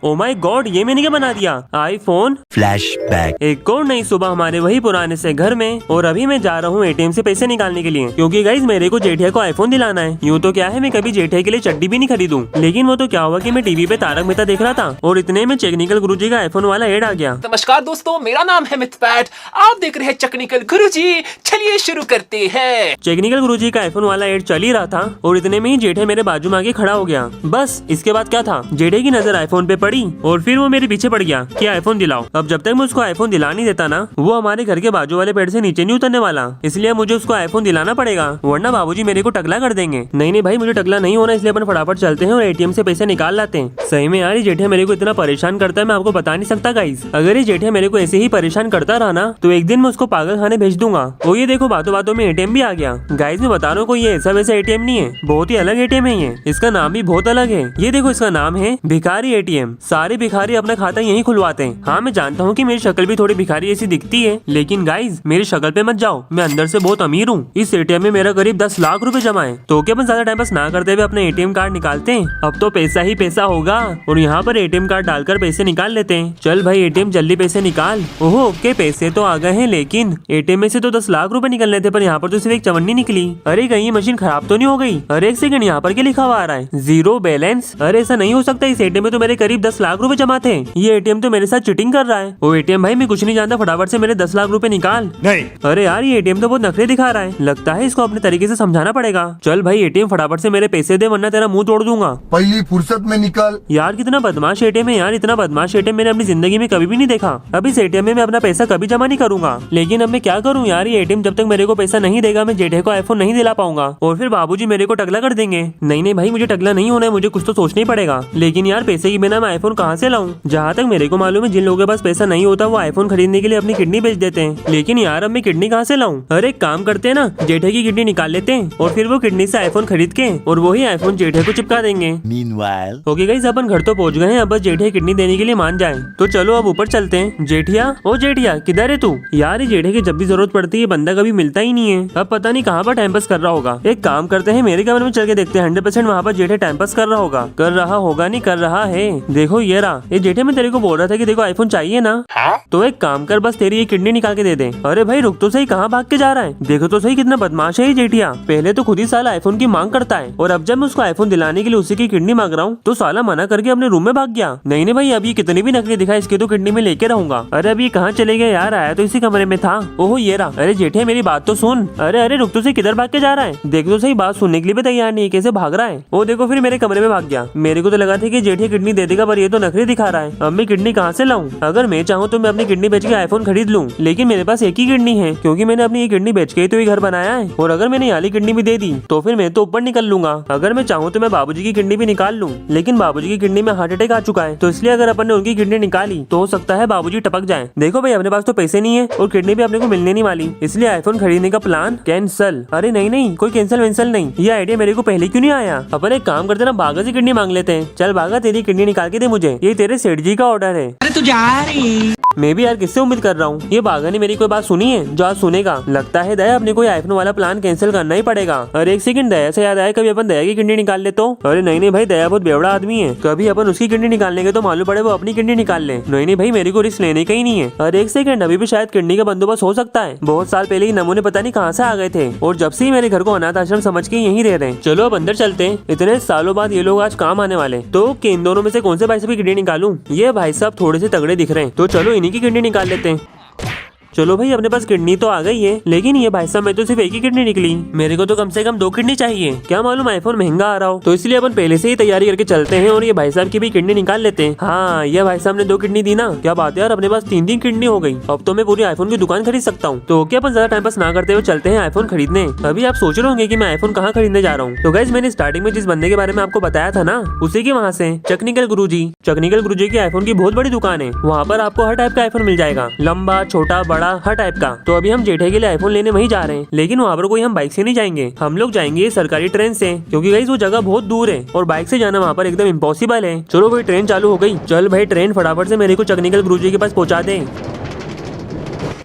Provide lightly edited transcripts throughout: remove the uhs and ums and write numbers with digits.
Oh my God, ये मैंने क्या बना दिया, आईफोन। फ्लैशबैक। एक और नई सुबह हमारे वही पुराने से घर में, और अभी मैं जा रहा हूँ एटीएम से पैसे निकालने के लिए, क्योंकि गाइस मेरे को जेठिया को आईफोन दिलाना है। यूँ तो क्या है, मैं कभी जेठिया के लिए चड्डी भी नहीं खरीदूं, लेकिन वो तो क्या हुआ कि मैं टीवी पे तारक मेहता देख रहा था और इतने में टेक्निकल गुरुजी का आईफोन वाला एड आ गया। नमस्कार दोस्तों, मेरा नाम है मिथपैट, आप देख रहे हैं टेक्निकल गुरुजी। चलिए शुरू करते हैं। टेक्निकल गुरुजी का आईफोन वाला एड चल ही रहा था और इतने में ही जेठे मेरे बाजू में आके खड़ा हो गया। बस इसके बाद क्या था, जेठे की नजर आईफोन पे पड़ी और फिर वो मेरे पीछे पड़ गया कि आईफोन दिलाओ। अब जब तक मैं उसको आईफोन दिला नहीं देता ना, वो हमारे घर के बाजू वाले पेड़ से नीचे नहीं उतरने वाला, इसलिए मुझे उसको आईफोन दिलाना पड़ेगा, वरना बाबूजी मेरे को टकला कर देंगे। नहीं भाई, मुझे टकला नहीं होना, इसलिए अपन फटाफट चलते हैं और एटीएम से पैसे निकाल लाते हैं। सही में यार, ये जेठिया मेरे को इतना परेशान करता है, मैं आपको बता नहीं सकता गाइस। अगर ये जेठिया मेरे को ऐसे ही परेशान करता रहा ना, तो एक दिन मैं उसको पागल खाने भेज दूंगा। वो ये देखो, बातों बातों में एटीएम भी आ गया। गाइस मैं बता रहा हूँ, कोई ये ऐसा वैसा एटीएम नहीं है, बहुत ही अलग एटीएम है ये। इसका नाम भी बहुत अलग है। ये देखो, इसका नाम है भिखारी एटीएम। सारे भिखारी अपना खाता यही खुलवाते हैं। हाँ मैं जानता हूँ कि मेरी शक्ल भी थोड़ी भिखारी ऐसी दिखती है, लेकिन गाइस मेरी शक्ल पे मत जाओ, मैं अंदर से बहुत अमीर हूँ। इस एटीएम में मेरा करीब 10 लाख रुपए जमा है। तो क्या अपन ज्यादा टाइम पास ना करते हुए अपने एटीएम कार्ड निकालते हैं। अब तो पैसा ही पैसा होगा और यहाँ पर एटीएम कार्ड डालकर पैसे निकाल लेते हैं। चल भाई एटीएम जल्दी पैसे निकाल। ओहो ओके, पैसे तो आ गए हैं, लेकिन एटीएम में से तो 10 लाख रुपए निकलने थे, पर यहाँ पर तो सिर्फ एक चवन्नी निकली। अरे कहीं ये मशीन खराब तो नहीं हो गई। अरे एक सेकंड, यहाँ पर क्या लिखा हुआ आ रहा है, जीरो बैलेंस। अरे ऐसा नहीं हो सकता, इस एटीएम में तो मेरे करीब 10 लाख रुपए जमा थे। ये एटीएम तो मेरे साथ चीटिंग कर रहा है। वो एटीएम भाई मैं कुछ नहीं जानता, फटाफट से मेरे 10 लाख रुपए निकाल। नहीं। अरे यार ये एटीएम तो बहुत नखरे दिखा रहा है, लगता है इसको अपने तरीके से समझाना पड़ेगा। चल भाई एटीएम फटाफट से मेरे पैसे दे, वरना तेरा मुंह तोड़ दूंगा। पहली फुर्सत में निकाल। यार कितना बदमाश एटीएम है यार, इतना बदमाश एटीएम मैंने अपनी जिंदगी में कभी भी नहीं देखा। अब इस एटीएम में मैं अपना पैसा कभी जमा नहीं करूंगा, लेकिन अब मैं क्या करूं यार, ये एटीएम जब तक मेरे को पैसा नहीं देगा, मैं जेठे को आईफोन नहीं दिला पाऊंगा और फिर बाबूजी मेरे को टकला कर देंगे। नहीं भाई, मुझे टकला नहीं होना है, मुझे कुछ तो सोचना ही पड़ेगा। लेकिन यार पैसे के बिना मैं आईफोन कहाँ से लाऊं? जहाँ तक मेरे को मालूम है, जिन लोगों के पास पैसा नहीं होता वो आईफोन खरीदने के लिए अपनी किडनी बेच देते हैं। लेकिन यार अब मैं किडनी कहाँ से लाऊं? अरे एक काम करते हैं ना, जेठे की किडनी निकाल लेते हैं और फिर वो किडनी से आईफोन खरीद के और वही आईफोन जेठे को चिपका देंगे। Meanwhile, ओके गाइस, अपन घर तो पहुंच गए हैं, अब बस जेठिया किडनी देने के लिए मान जाए। तो चलो अब ऊपर चलते हैं। जेठिया, ओ जेठिया किधर है तू? यार ये जेठे की जब भी जरूरत पड़ती है बंदा कभी मिलता ही नहीं है। अब पता नहीं कहाँ पर टाइम पास कर रहा होगा। एक काम करते हैं, मेरे कमरे में चल के देखते हैं, 100% वहाँ पर जेठे टाइम पास कर रहा होगा। कर रहा होगा नहीं, कर रहा है। देखो ये रहा। ये जेठे मैं तेरे को बोल रहा था कि देखो आईफोन चाहिए ना, तो एक काम कर, बस तेरी ये किडनी निकाल के दे दे। अरे भाई रुक तो सही, कहाँ भाग के जा रहा है? देखो तो सही कितना बदमाश है ये जेठिया। पहले तो खुद ही साला आईफोन की मांग करता है, और अब जब मैं उसको आईफोन दिलाने के लिए उसी की किडनी मांग रहा हूँ तो साला मना करके अपने रूम में भाग गया। नहीं भाई, अब ये कितनी भी नकली दिखा, इसकी तो किडनी में लेके रहूंगा। अरे अभी कहाँ चले गए यार, आया तो इसी कमरे में था। ओहो ये रहा। अरे जेठे मेरी बात तो सुन। अरे रुक तो सही, किधर भाग के जा रहा है? देख तो सही, बात सुनने के लिए भी तैयार नहीं है, कैसे भाग रहा है। वो देखो फिर मेरे कमरे में भाग गया। मेरे को तो लगा था कि जेठे किडनी दे देगा, पर ये तो नखरे दिखा रहा है। अब मैं किडनी कहाँ से लाऊं? अगर मैं चाहूँ तो मैं अपनी किडनी बेच के आईफोन खरीद लूं, लेकिन मेरे पास एक ही किडनी है, क्योंकि मैंने अपनी ये किडनी बेच के ही तो ये घर बनाया है। और अगर मैंने वाली किडनी भी दे दी तो फिर मैं तो ऊपर निकल लूंगा। अगर मैं चाहूँ तो मैं बाबूजी की किडनी भी निकाल लूं, लेकिन बाबूजी की किडनी में हार्ट अटैक आ चुका है, तो इसलिए अगर अपन ने उनकी किडनी निकाली तो हो सकता है बाबूजी टपक जाए। देखो भाई, अपने पास तो पैसे नहीं है और किडनी भी अपने को मिलने नहीं वाली, इसलिए आईफोन खरीदने का प्लान कैंसल। अरे नहीं, कोई कैंसल वैंसल नहीं, ये आइडिया मेरे को पहले क्यों नहीं आया? अपन एक काम करते ना, बागा से किडनी मांग लेते हैं। चल बागा, तेरी किडनी निकाल के दे मुझे, ये तेरे सेठ जी का ऑर्डर है। अरे तू जा रही। मैं भी यार किससे उम्मीद कर रहा हूँ, ये बागा ने मेरी कोई बात सुनी है जो आज सुनेगा? लगता है दया, अपने कोई आईफोन वाला प्लान कैंसिल करना ही पड़ेगा। अरे एक सेकंड, दया से याद आया, कभी अपन दया की किडनी निकाल ले तो? अरे नहीं भाई, दया बहुत बेवड़ा आदमी है, कभी अपन उसकी किडनी निकालने के तो मालूम पड़े वो अपनी किडनी निकाल ले। नहीं भाई, मेरे को रिस्क लेने का ही नहीं है। अरे एक सेकंड, अभी भी शायद किडनी का बंदोबस्त हो सकता है। बहुत साल पहले ही नमूने पता नहीं कहाँ से आ गए थे और जब से ही मेरे घर को अनाथ आश्रम समझ के यहीं रह रहे हैं। चलो अब अंदर चलते हैं, इतने सालों बाद ये लोग आज काम आने वाले। तो इन दोनों में से कौन से भाई साहब की किडनी निकालूं? ये भाई साहब थोड़े से तगड़े दिख रहे हैं, तो चलो इन्हीं की किडनी निकाल लेते हैं। चलो भाई, अपने पास किडनी तो आ गई है, लेकिन ये भाई साहब मैं तो सिर्फ एक ही किडनी निकली। मेरे को तो कम से कम 2 किडनी चाहिए। क्या मालूम आईफोन महंगा आ रहा हो, तो इसलिए अपन पहले से ही तैयारी करके चलते हैं और ये भाई साहब की भी किडनी निकाल लेते हैं। हाँ, ये भाई साहब ने 2 किडनी दी ना, क्या बात है यार, अपने पास 3 किडनी हो गई। अब तो मैं पूरी आईफोन की दुकान खरीद सकता हूँ। तो क्या अपन ज्यादा टाइम पास ना करते हुए चलते हैं आईफोन खरीदने। अभी आप सोच रहे होंगे कि मैं आईफोन कहाँ खरीदने जा रहा हूँ, तो गाइस मैंने स्टार्टिंग में जिस बंदे के बारे में आपको बताया था ना, उसी के वहाँ से टेक्निकल गुरुजी। टेक्निकल गुरुजी की आईफोन की बहुत बड़ी दुकान है, वहाँ पर आपको हर टाइप का आईफोन मिल जाएगा, लंबा छोटा बड़ा हर टाइप का। तो अभी हम जेठे के लिए आईफोन लेने वहीं जा रहे हैं, लेकिन वहाँ पर कोई हम बाइक से नहीं जाएंगे, हम लोग जाएंगे सरकारी ट्रेन से, क्योंकि गाइस वो जगह बहुत दूर है और बाइक से जाना वहाँ पर एकदम इम्पॉसिबल है। चलो भाई, ट्रेन चालू हो गई। चल भाई ट्रेन फटाफट से मेरे को टेक्निकल गुरुजी के पास पहुँचा दे।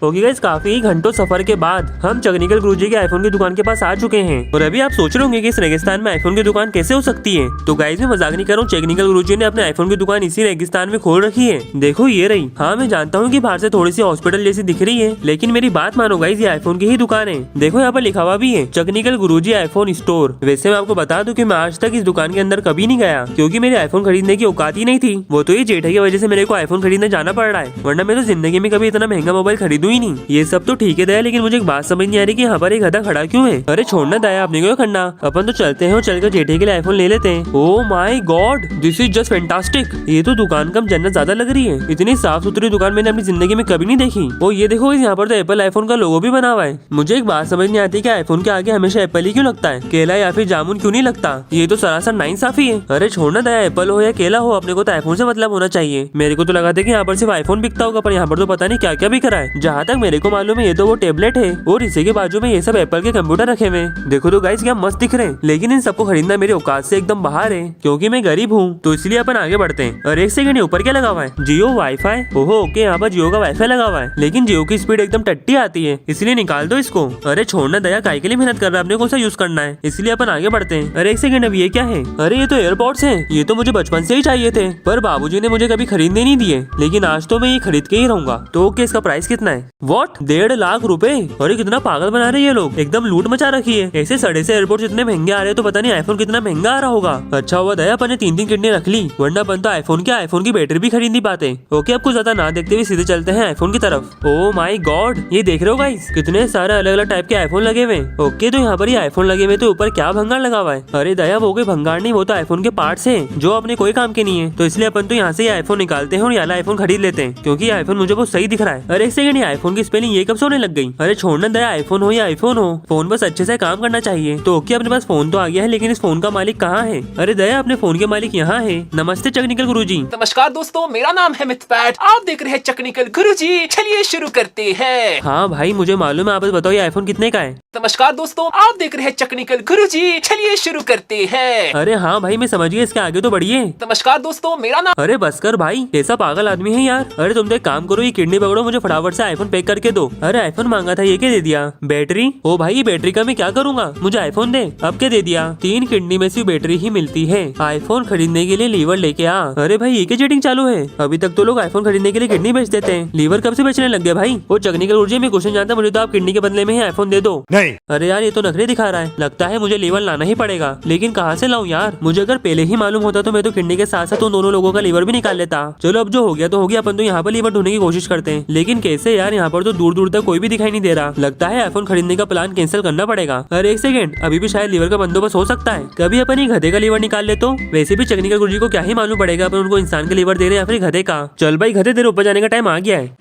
ओके गाइस, काफी घंटों सफर के बाद हम टेक्निकल गुरुजी के आईफोन की दुकान के पास आ चुके हैं। और अभी आप सोच रहे होंगे कि इस रेगिस्तान में आईफोन की दुकान कैसे हो सकती है। तो गाइस मैं मजाक नहीं कर रहा हूँ, टेक्निकल गुरुजी ने अपने आईफोन की दुकान इसी रेगिस्तान में खोल रखी है। देखो ये रही। हाँ मैं जानता हूँ कि बाहर से थोड़ी सी हॉस्पिटल जैसी दिख रही है, लेकिन मेरी बात मानो गाइस, ये आईफोन की ही दुकान है। देखो यहाँ पर लिखा हुआ भी है टेक्निकल गुरुजी आईफोन स्टोर। वैसे मैं आपको बता दूं कि मैं आज तक इस दुकान के अंदर कभी नहीं गया, क्योंकि मेरे आईफोन खरीदने की औकात ही नहीं थी। वो तो ये जेठा की वजह से मेरे को आईफोन खरीदने जाना पड़ रहा है, वरना मैं तो जिंदगी में कभी इतना महंगा मोबाइल खरीदूं ही नहीं। ये सब तो ठीक है दया, लेकिन मुझे एक बात समझ नहीं आ रही कि यहाँ पर एक गधा खड़ा क्यों है। अरे छोड़ना दया, आपने क्यों करना, अपन तो चलते हैं और चलकर जेठे के लिए आईफोन ले लेते हैं। Oh my God, this is just fantastic. ये तो दुकान कम जन्नत ज्यादा लग रही है। इतनी साफ सुथरी दुकान मैंने अपनी जिंदगी में कभी नहीं देखी। ओ ये देखो, यहाँ पर तो एप्पल आईफोन का लोगो भी बना हुआ है। मुझे एक बात समझ नहीं आती कि आईफोन के आगे हमेशा एप्पल ही क्यों लगता है, केला या फिर जामुन क्यों नहीं लगता। ये तो सरासर नाइंसाफी है। अरे छोड़ना दया, एप्पल हो या केला हो, अपने को तो आईफोन से मतलब होना चाहिए। मेरे को तो लगा था कि यहाँ पर सिर्फ आईफोन बिकता होगा, पर यहाँ पर तो पता नहीं क्या क्या बिक रहा है। जहाँ तक मेरे को मालूम है ये तो वो टेबलेट है और इसी के बाजू में ये सब एप्पल के कंप्यूटर रखे हुए। देखो तो गाइस क्या मस्त दिख रहे हैं, लेकिन इन सबको खरीदना मेरी औकात से एकदम बाहर है, क्योंकि मैं गरीब हूँ। तो इसलिए अपन आगे बढ़ते हैं। और एक सेकंड, ऊपर क्या लगा हुआ है, जियो वाईफाई। ओहो ओके, यहाँ पर जियो का वाईफाई लगा हुआ है, लेकिन जियो की स्पीड एकदम टट्टी आती है, इसलिए निकाल दो इसको। अरे छोड़ना दया, काय के लिए मेहनत कर रहा है, अपने कौन सा यूज करना है, इसलिए अपन आगे बढ़ते हैं। अरे एक सेकंड, अब ये क्या है, अरे ये तो एयरपॉड्स हैं। ये तो मुझे बचपन से ही चाहिए थे, पर बाबूजी ने मुझे कभी खरीदने नहीं दिए, लेकिन आज तो मैं ये खरीद के ही रहूंगा। तो ओके, इसका प्राइस कितना है, वॉट 1.5 लाख रुपए। अरे कितना पागल बना रहे हैं ये लोग, एकदम लूट मचा रखी है। ऐसे सड़े से एयरपोर्ट इतने महंगे आ रहे हैं, तो पता नहीं आईफोन कितना महंगा आ रहा होगा। अच्छा हुआ दया अपन ने 3 किडनी रख ली, वरना अपन तो आईफोन की बैटरी भी खरीद नहीं पाते। ओके, आपको ज्यादा ना देखते हुए सीधे चलते हैं आईफोन की तरफ। ओ माय गॉड, ये देख रहे हो गाइस, कितने सारे अलग अलग टाइप के आईफोन लगे हुए। ओके, तो यहाँ पर ये आईफोन लगे हुए, तो ऊपर क्या भंगार लगा हुआ है। अरे दया, वो कोई भंगार नहीं, वो तो आईफोन के पार्ट्स हैं जो अपने कोई काम के नहीं है। तो इसलिए अपन तो यहाँ से ये आईफोन निकालते हैं और ये आईफोन खरीद लेते हैं, क्योंकि ये आईफोन मुझे बहुत सही दिख रहा है। अरे एक सेकंड, ये आईफोन की स्पेलिंग ये कब से होने लग गई। अरे छोड़ना दया, आईफोन हो या आईफोन हो, फोन बस अच्छे से काम करना चाहिए। तो ओके, अपने पास फोन तो आ गया है, लेकिन इस फोन का मालिक कहाँ है। अरे दया, अपने फोन के मालिक यहाँ है। नमस्ते टेक्निकल गुरुजी। नमस्कार दोस्तों, मेरा नाम है मिथपैट, आप देख रहे हैं टेक्निकल गुरुजी। चलिए शुरू करते हैं। हाँ भाई मुझे मालूम है, आप बताओ ये आईफोन कितने का है। नमस्कार दोस्तों, आप देख रहे हैं टेक्निकल गुरुजी। चलिए शुरू करते हैं। अरे हाँ भाई मैं समझ गया, इसके आगे तो बढ़िए। नमस्कार दोस्तों, मेरा नाम अरे बस कर भाई, कैसा पागल आदमी है यार। अरे तुम तो एक काम करो, ये किडनी पकड़ो, मुझे फटाफट से आईफोन पैक करके दो। अरे आईफोन मांगा था, ये क्या दे दिया, बैटरी। ओ भाई ये बैटरी का मैं क्या करूंगा, मुझे आईफोन दे। अब क्या दे दिया, 3 किडनी में से बैटरी ही मिलती है, आईफोन खरीदने के लिए लीवर लेके आ। अरे भाई ये क्या चीटिंग चालू है, अभी तक तो लोग आईफोन खरीदने के लिए किडनी बेच देते हैं, लीवर कब से बेचने लग गए भाई। वो टेक्निकल गुरुजी में क्वेश्चन जानता, मुझे तो आप किडनी के बदले में ही आईफोन दे दो। नहीं। अरे यार ये तो नखरे दिखा रहा है, लगता है मुझे लीवर लाना ही पड़ेगा, लेकिन कहाँ से लाऊं यार। मुझे अगर पहले ही मालूम होता तो मैं तो किडनी के साथ साथ उन दोनों लोगों का लीवर भी निकाल लेता। चलो अब जो हो गया तो हो गया, अपन तो यहाँ पर लीवर ढूंढने की कोशिश करते हैं, लेकिन कैसे यार, यहाँ पर तो दूर दूर तक कोई भी दिखाई नहीं दे रहा। लगता है आईफोन खरीदने का प्लान कैंसिल करना पड़ेगा। अरे एक सेकंड, अभी भी शायद लीवर का बंदोबस्त हो सकता है। कभी अपन ही गधे का लीवर निकाल ले तो। वैसे भी टेक्निकल गुरुजी को क्या ही मालूम पड़ेगा अपन उनको इंसान का लीवर दे रहे हैं या फिर गधे का। चल भाई गधे, तेरे ऊपर जाने का टाइम आ गया है।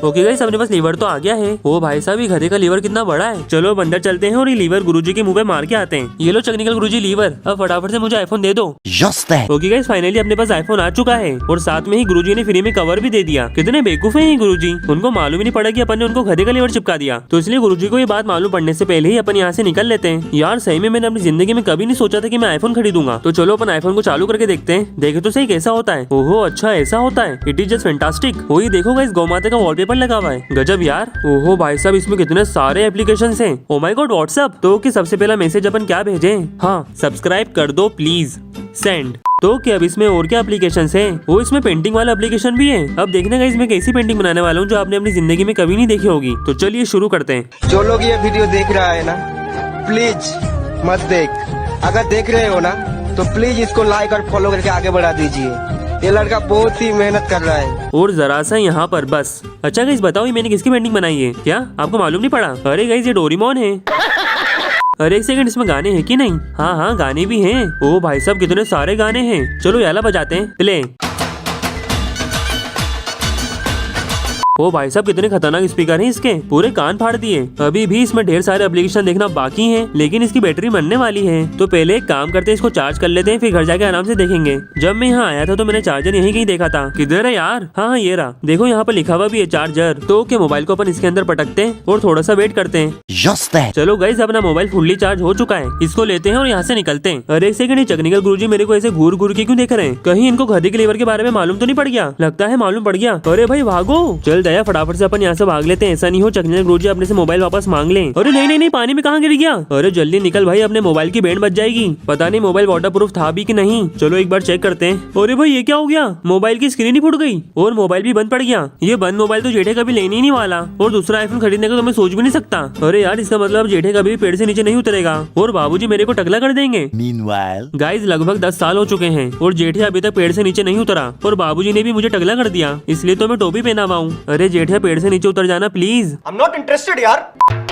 ओके गाइस, अपने पास लीवर तो आ गया है। ओ भाई साहब, ये गधे का लीवर कितना बड़ा है। चलो अब अंदर चलते हैं और ये लीवर गुरुजी के मुंह पे मार के आते हैं। ये लो टेक्निकल गुरुजी लीवर, अब फटाफट से मुझे आईफोन दे दो। Just that. Okay guys, finally अपने पास आईफोन आ चुका है और साथ में ही गुरुजी ने फ्री में कवर भी दे दिया। कितने बेवकूफ है ये गुरुजी, उनको मालूम ही नहीं पड़ा कि अपन ने उनको गधे का लीवर चिपका दिया। तो इसलिए गुरुजी को ये बात मालूम पड़ने से पहले ही अपन यहाँ से निकल लेते हैं। यार सही में मैंने अपनी जिंदगी में कभी नहीं सोचा था कि मैं आईफोन खरीदूंगा। तो चलो अपन आईफोन को चालू करके देखते हैं, देखे तो सही कैसा होता है। ओहो अच्छा ऐसा होता है, इट इज जस्ट फैंटास्टिक। वही देखो गाइस, गौ माता का वॉलपेपर लगा हुआ है, गजब यार। ओहो भाई साहब, इसमें कितने सारे एप्लीकेशंस हैं। Oh my God, WhatsApp. तो कि सबसे पहला मैसेज अपन क्या भेजें, हाँ सब्सक्राइब कर दो प्लीज, सेंड। तो क्या अब इसमें और क्या एप्लीकेशंस हैं? वो इसमें पेंटिंग वाला एप्लीकेशन भी है। अब देखने का इसमें कैसी पेंटिंग बनाने वाला हूँ जो आपने अपनी जिंदगी में कभी नहीं देखी होगी। तो चलिए शुरू करते हैं। जो लोग ये वीडियो देख रहा है ना, प्लीज मत देख। अगर देख रहे हो ना तो प्लीज इसको लाइक और फॉलो करके आगे बढ़ा दीजिए। ये लड़का बहुत ही मेहनत कर रहा है। और जरा सा यहाँ पर बस। अच्छा गाइस बताओ, ये मैंने किसकी पेंटिंग बनाई है, क्या आपको मालूम नहीं पड़ा? अरे गाइस ये डोरेमोन है। अरे एक सेकंड, इसमें गाने हैं कि नहीं? हाँ हाँ गाने भी हैं। ओ भाई साहब कितने सारे गाने हैं। चलो याला बजाते हैं, प्ले। ओ भाई साहब कितने खतरनाक स्पीकर हैं इसके, पूरे कान फाड़ दिए। अभी भी इसमें ढेर सारे एप्लीकेशन देखना बाकी हैं, लेकिन इसकी बैटरी मरने वाली है। तो पहले एक काम करते हैं, इसको चार्ज कर लेते हैं, फिर घर जाके आराम से देखेंगे। जब मैं यहाँ आया था तो मैंने चार्जर यहीं कहीं देखा था। किधर है यार? हाँ ये रहा, देखो यहाँ पर लिखा हुआ भी है चार्जर। तो क्या मोबाइल को अपन इसके अंदर पटकते हैं और थोड़ा सा वेट करते हैं। Just that. चलो गाइस, अपना मोबाइल फुल्ली चार्ज हो चुका है, इसको लेते हैं और यहाँ से निकलते हैं। अरे एक सेकंड, टेक्निकल गुरुजी मेरे को ऐसे घूर घूर के क्यों देख रहे हैं? कहीं इनको गधे के लीवर के बारे में मालूम तो नहीं पड़ गया? लगता है मालूम पड़ गया। अरे भाई भागो, चल गया, फटाफट से अपन यहाँ से भाग लेते हैं, ऐसा नहीं हो चकने गुरुजी अपने से मोबाइल वापस मांग लें। अरे नहीं नहीं नहीं, पानी में कहाँ गिर गया? अरे जल्दी निकल भाई, अपने मोबाइल की बैंड बच जाएगी। पता नहीं मोबाइल वाटरप्रूफ था भी कि नहीं, चलो एक बार चेक करते हैं। अरे भाई ये क्या हो गया? मोबाइल की स्क्रीन ही फूट गई और मोबाइल भी बंद पड़ गया। ये बंद मोबाइल तो जेठे कभी लेने ही नहीं वाला और दूसरा आईफोन खरीदने का तो मैं सोच भी नहीं सकता। अरे यार इसका मतलब जेठे कभी भी पेड़ से नीचे नहीं उतरेगा और बाबूजी मेरे को टकला कर देंगे। Meanwhile, गाइस लगभग 10 साल हो चुके हैं और जेठिया अभी तक पेड़ से नीचे नहीं उतरा और बाबूजी ने भी मुझे टकला कर दिया, इसलिए तो मैं टोपी पहना हुआ हूँ। अरे जेठिया पेड़ से नीचे उतर जाना प्लीज। I'm not interested यार।